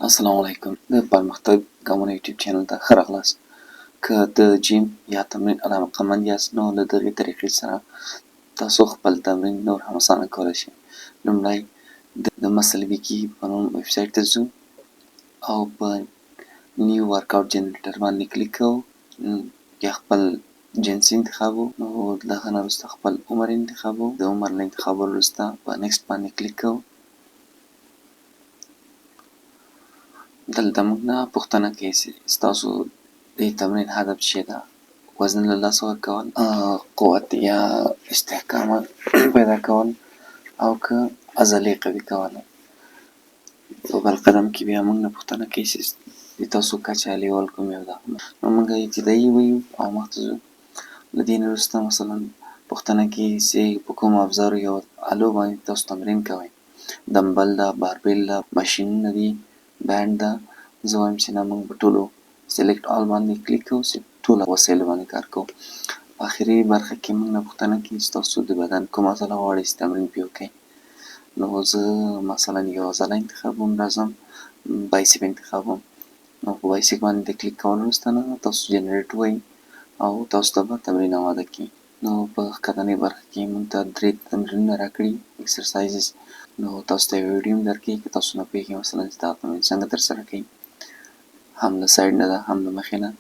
السلام علیکم. د پرمختګ ګامونه یوټیوب چینل ته ښه راغلاست. که د جیم یا تمرین علاقمند یاست نو له دغې طریقې سره تاسو خپل تمرین نور هم اسانه کولی شئ. لومړی د مسل ویکي په نوم ویبسایټ ته ځو او په نیو ورکاوټ جنریټر باندې کلیک کوو. بیا خپل جنسي انتخابو، نو د هغه نه وروسته خپل عمر انتخابو. د عمر له انتخابولو وروسته په نیکسټ باندې کلیک کوو. دلته موږ نه پوښتنه کوي چې ستاسو د تمرین هدف څه ده، وزن له لاسه ورکول، قوت یا استحکامات پیدا کول او که عضلې قوي کول. په بل قدم کې بیا موږ نه پوښتنه کوي چې د تاسو کچه لیول کوم یو ده، نو موږ ابتدایي ویو او مخته ځو. له دې نه وروسته مثلا پوښتنه کوي چې په کومو افزارو یا آلو باندې تاسو تمرین کوئ. دمبل ده، باربل ده، ماشینونه دي، بینډ ده. زه وایم چې نه، موږ په ټولو سلیکټ آل باندې کلیک کوو چې ټولو وسایلو باندې کار کوو. په آخري برخه کې موږ نه پوښتنه کوي چې تاسو د بدن کومه عضله غواړئ چې تمرین پرې وکئ. نو زه مثلا یو عضله انتخابوم، راځم بایسپ انتخابوم. نو په بایسپ باندې د کلیک کولو وروسته نه تاسو جنریټ ووایئ او تاسو ته به تمرین آماده کړي. نو په ښکتنۍ برخه کې موږ ته 3 تمرینونه راکړي، اکسرسایزز. نو تاسو ته یوه ویډیو هم درکوي که تاسو نه پوهېږئ مثلا چې دغه تمرین څنګه ترسره کړئ، هم له سایډ نه ده هم له مخې نه.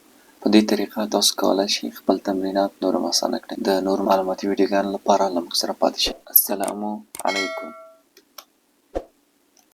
په دې طریقه تاسو کولی شئ خپل تمرینات نور هم اسانه کړئ. د نورو معلوماتي ویډیوګانو لپاره له موږ سره پاتې شئ. السلام علیکم.